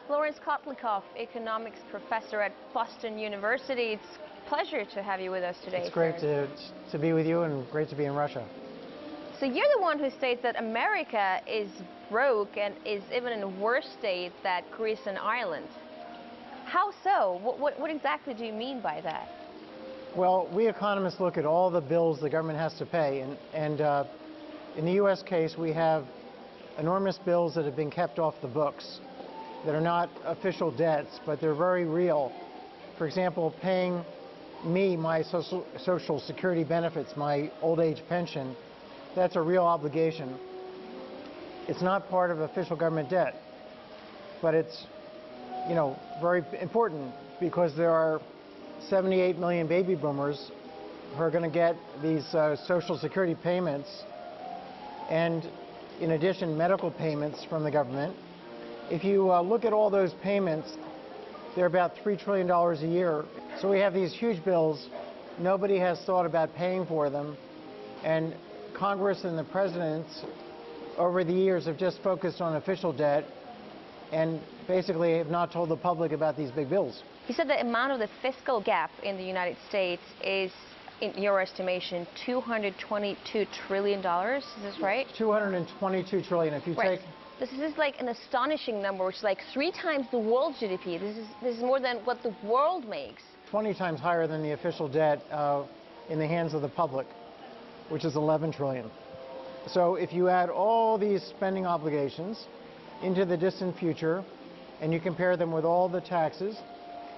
Lawrence Kotlikoff, economics professor at Boston University. It's a pleasure to have you with us today. It's great to be with you and great to be in Russia. So you're the one who states that America is broke and is even in a worse state than Greece and Ireland. How so? What exactly do you mean by that? Well, we economists look at all the bills the government has to pay, and in the U.S. case, we have enormous bills that have been kept off the books that are not official debts, but they're very real. For example, paying me my social security benefits, my old age pension, that's a real obligation. It's not part of official government debt, but it's, you know, very important because there are 78 million baby boomers who are going to get these social security payments, and in addition, medical payments from the government. If you look at all those payments, they're about $3 trillion a year. So we have these huge bills. Nobody has thought about paying for them. And Congress and the presidents over the years have just focused on official debt and basically have not told the public about these big bills. You said the amount of the fiscal gap in the United States is, in your estimation, $222 trillion. Is this right? 222 trillion. If you take... This is like an astonishing number, which is like 3 times the world's GDP. This is more than what the world makes. 20 times higher than the official debt in the hands of the public, which is 11 trillion. So if you add all these spending obligations into the distant future, and you compare them with all the taxes,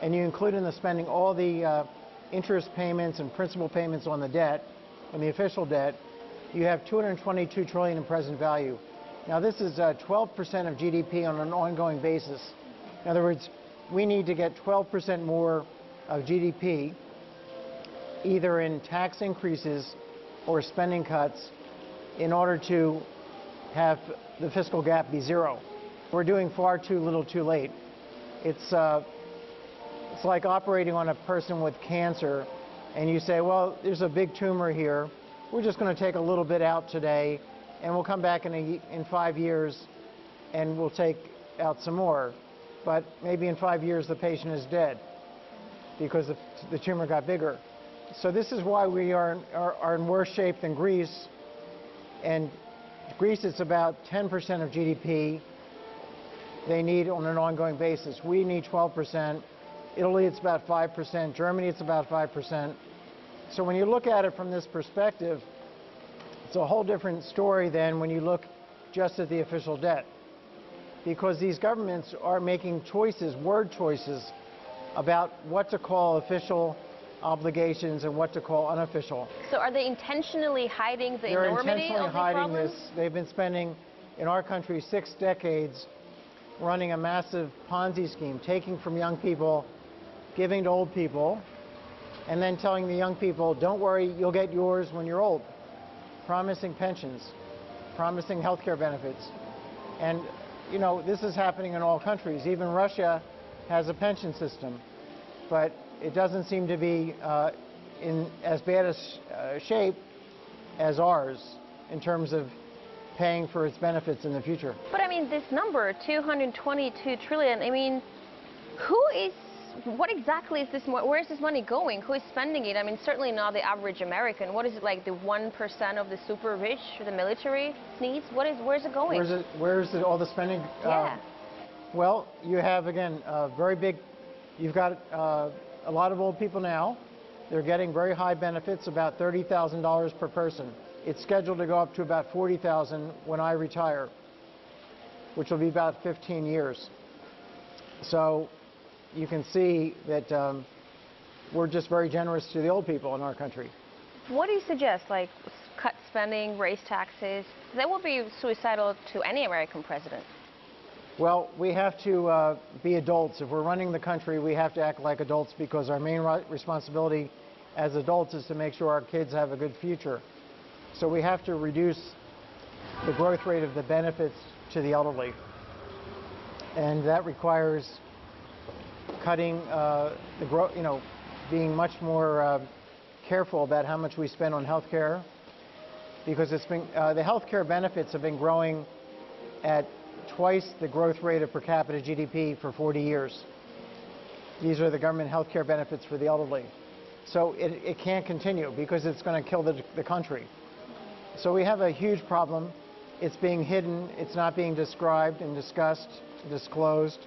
and you include in the spending all the interest payments and principal payments on the debt, on the official debt, you have 222 trillion in present value. Now, this is 12% of GDP on an ongoing basis. In other words, we need to get 12% more of GDP, either in tax increases or spending cuts, in order to have the fiscal gap be zero. We're doing far too little too late. It's like operating on a person with cancer, and you say, well, there's a big tumor here. We're just going to take a little bit out today, and we'll come back in 5 years and we'll take out some more. But maybe in 5 years the patient is dead because the tumor got bigger. So this is why we are in worse shape than Greece. And Greece, it's about 10% of GDP they need on an ongoing basis. We need 12%. Italy, it's about 5%. Germany, it's about 5%. So when you look at it from this perspective, it's a whole different story than when you look just at the official debt, because these governments are making choices, word choices, about what to call official obligations and what to call unofficial. So are they intentionally hiding the enormity of the problem? They're intentionally hiding this. They've been spending, in our country, 6 decades running a massive Ponzi scheme, taking from young people, giving to old people, and then telling the young people, don't worry, you'll get yours when you're old. Promising pensions, promising health care benefits. And, you know, this is happening in all countries. Even Russia has a pension system, but it doesn't seem to be in as bad a shape as ours in terms of paying for its benefits in the future. But I mean, this number, 222 trillion, I mean, what exactly is this, where is this money going? Who is spending it? I mean, certainly not the average American. What is it, like the 1% of the super rich, the military needs? Where's it going? Where's all the spending? Yeah. Well, you have, again, you've got a lot of old people now. They're getting very high benefits, about $30,000 per person. It's scheduled to go up to about $40,000 when I retire, which will be about 15 years. So you can see that we're just very generous to the old people in our country. What do you suggest? Like, cut spending, raise taxes? That would be suicidal to any American president. Well, we have to be adults. If we're running the country, we have to act like adults, because our main responsibility as adults is to make sure our kids have a good future. So we have to reduce the growth rate of the benefits to the elderly. And that requires cutting the growth, being much more careful about how much we spend on health care, because it's been, the health care benefits have been growing at twice the growth rate of per capita GDP for 40 years. These are the government health care benefits for the elderly. So it can't continue because it's going to kill the country. So we have a huge problem. It's being hidden. It's not being described and discussed, disclosed.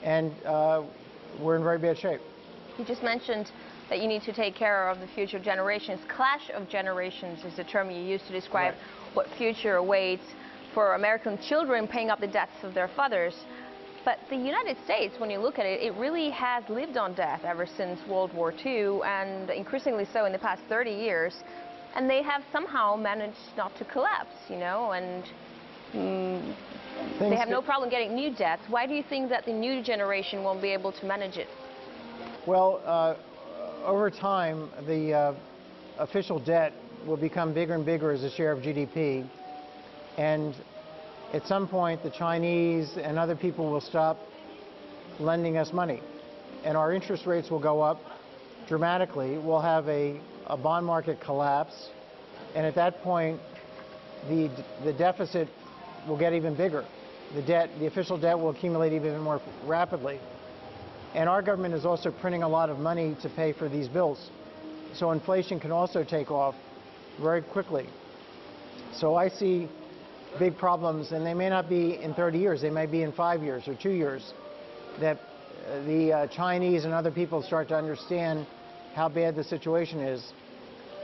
And we're in very bad shape. You just mentioned that you need to take care of the future generations. Clash of generations is the term you use to describe what future awaits for American children paying up the debts of their fathers. But the United States, when you look at it, it really has lived on debt ever since World War II, and increasingly so in the past 30 years. And they have somehow managed not to collapse, and they have no problem getting new debts. Why do you think that the new generation won't be able to manage it? Well, over time, the official debt will become bigger and bigger as a share of GDP. And at some point, the Chinese and other people will stop lending us money. And our interest rates will go up dramatically. We'll have a bond market collapse. And at that point, the deficit will get even bigger. The official debt will accumulate even more rapidly. And our government is also printing a lot of money to pay for these bills. So inflation can also take off very quickly. So I see big problems, and they may not be in 30 years, they may be in 5 years or 2 years, that the Chinese and other people start to understand how bad the situation is.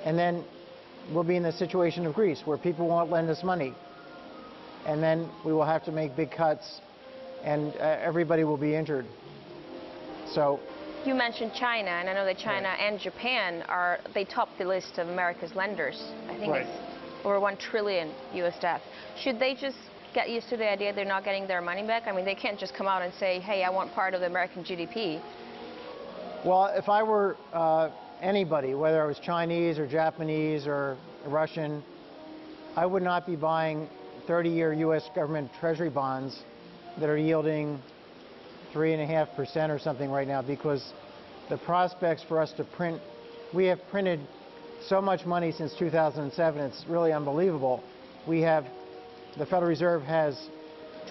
And then we'll be in the situation of Greece, where people won't lend us money. And then we will have to make big cuts, and everybody will be injured. So you mentioned China, and I know that China and Japan they top the list of America's lenders. I think it's over $1 trillion US debt. Should they just get used to the idea they're not getting their money back? I mean, they can't just come out and say, hey, I want part of the American GDP. Well, if I were anybody, whether it was Chinese or Japanese or Russian, I would not be buying 30-year U.S. government treasury bonds that are yielding 3.5% or something right now, because the prospects for us to print, we have printed so much money since 2007, it's really unbelievable. The Federal Reserve has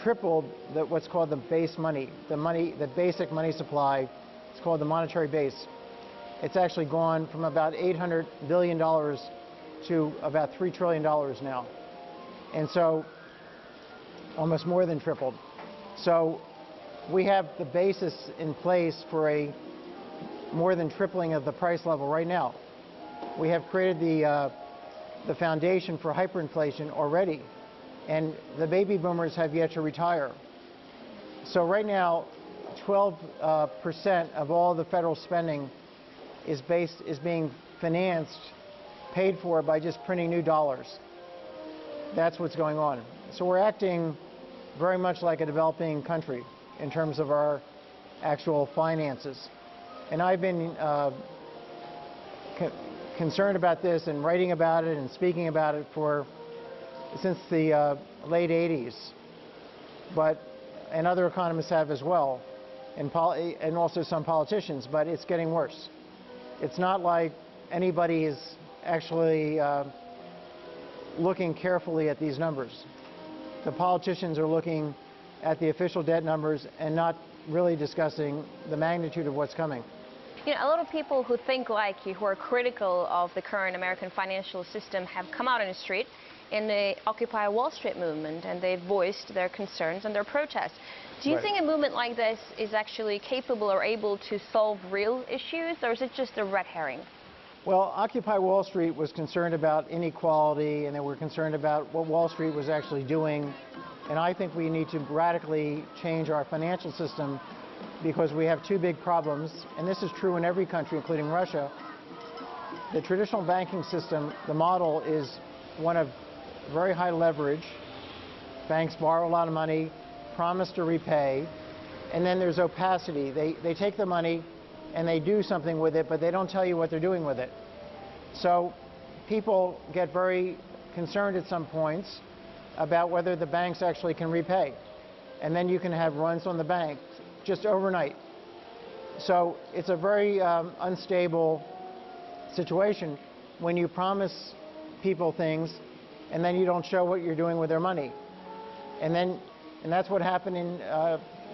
tripled what's called the base money, the basic money supply. It's called the monetary base. It's actually gone from about $800 billion to about $3 trillion now. And so almost more than tripled. So we have the basis in place for a more than tripling of the price level right now. We have created the foundation for hyperinflation already, and the baby boomers have yet to retire. So right now, 12% of all the federal spending is being financed, paid for by just printing new dollars. That's what's going on. So we're acting very much like a developing country in terms of our actual finances. And I've been concerned about this and writing about it and speaking about it since the late 80s. And other economists have as well, and also some politicians, but it's getting worse. It's not like anybody is actually looking carefully at these numbers. The politicians are looking at the official debt numbers and not really discussing the magnitude of what's coming. A lot of people who think like you, who are critical of the current American financial system, have come out on the street in the Occupy Wall Street movement, and they've voiced their concerns and their protests. Do you think a movement like this is actually capable or able to solve real issues, or is it just a red herring? Well, Occupy Wall Street was concerned about inequality, and they were concerned about what Wall Street was actually doing. And I think we need to radically change our financial system, because we have two big problems, and this is true in every country, including Russia. The traditional banking system, the model is one of very high leverage. Banks borrow a lot of money, promise to repay, and then there's opacity. They take the money and they do something with it, but they don't tell you what they're doing with it. So people get very concerned at some points about whether the banks actually can repay. And then you can have runs on the bank just overnight. So it's a very unstable situation when you promise people things and then you don't show what you're doing with their money. And that's what happened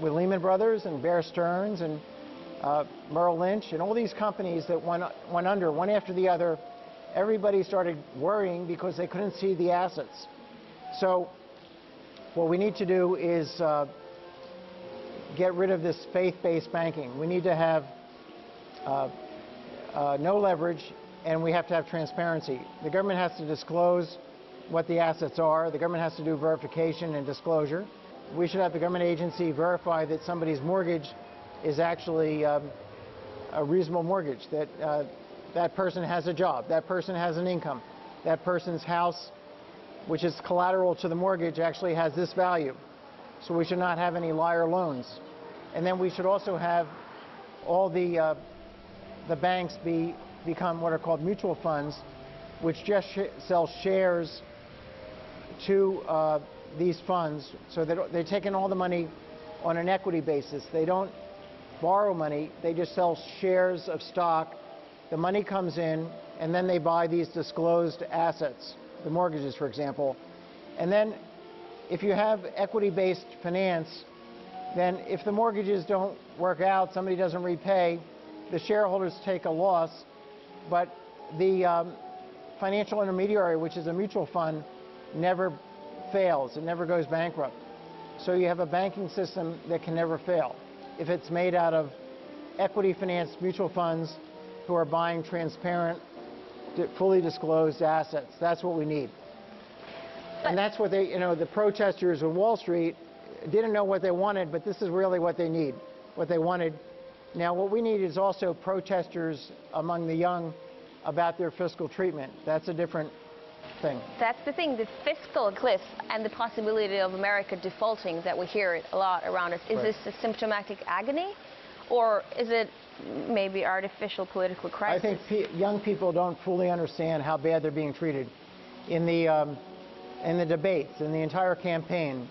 with Lehman Brothers and Bear Stearns and Merrill Lynch and all these companies that went under one after the other. Everybody started worrying because they couldn't see the assets. So what we need to do is get rid of this faith-based banking. We need to have no leverage, and we have to have transparency. The government has to disclose what the assets are. The government has to do verification and disclosure. We should have the government agency verify that somebody's mortgage is actually a reasonable mortgage, that that person has a job, that person has an income, that person's house, which is collateral to the mortgage, actually has this value. So we should not have any liar loans. And then we should also have all the banks become what are called mutual funds, which just sell shares to these funds. So they're taking all the money on an equity basis. They don't borrow money, they just sell shares of stock. The money comes in, and then they buy these disclosed assets, the mortgages, for example. And then if you have equity-based finance, then if the mortgages don't work out, somebody doesn't repay, the shareholders take a loss, but the financial intermediary, which is a mutual fund, never fails. It never goes bankrupt. So you have a banking system that can never fail if it's made out of equity-financed mutual funds who are buying transparent, fully disclosed assets. That's what we need. And that's what they, the protesters on Wall Street didn't know what they wanted, but this is really what they need, what they wanted. Now, what we need is also protesters among the young about their fiscal treatment. That's a different thing. That's the thing, the fiscal cliff and the possibility of America defaulting that we hear it a lot around us. Is this a symptomatic agony, or is it maybe artificial political crisis? I think young people don't fully understand how bad they're being treated. In the debates, in the entire campaign,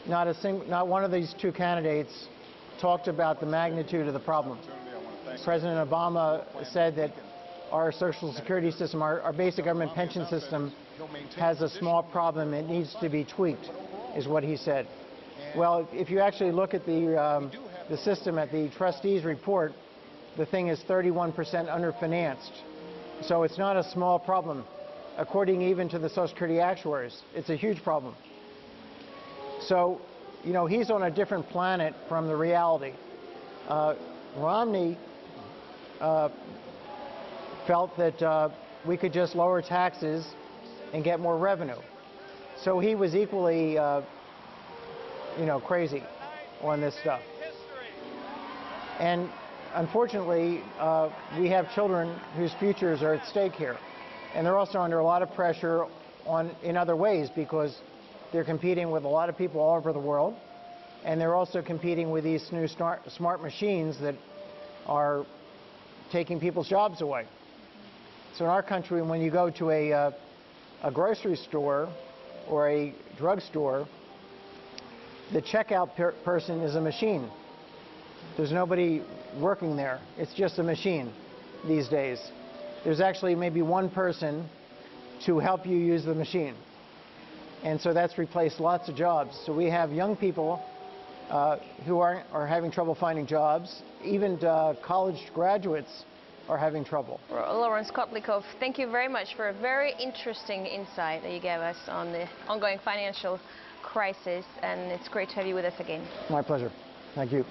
not one of these two candidates talked about the magnitude of the problem. President Obama said that our Social Security system, our basic government pension system, has a small problem. It needs to be tweaked, is what he said. Well, if you actually look at the system at the trustees' report, the thing is 31% underfinanced. So it's not a small problem. According even to the Social Security actuaries, it's a huge problem. So, he's on a different planet from the reality. Romney felt that we could just lower taxes and get more revenue. So he was equally, crazy on this stuff. And unfortunately, we have children whose futures are at stake here. And they're also under a lot of pressure in other ways, because they're competing with a lot of people all over the world. And they're also competing with these new smart machines that are taking people's jobs away. So in our country, when you go to a grocery store or a drugstore, the checkout person is a machine. There's nobody working there. It's just a machine these days. There's actually maybe one person to help you use the machine. And so that's replaced lots of jobs. So we have young people who are having trouble finding jobs. Even college graduates are having trouble. Lawrence Kotlikoff, thank you very much for a very interesting insight that you gave us on the ongoing financial crisis, and it's great to have you with us again. My pleasure. Thank you.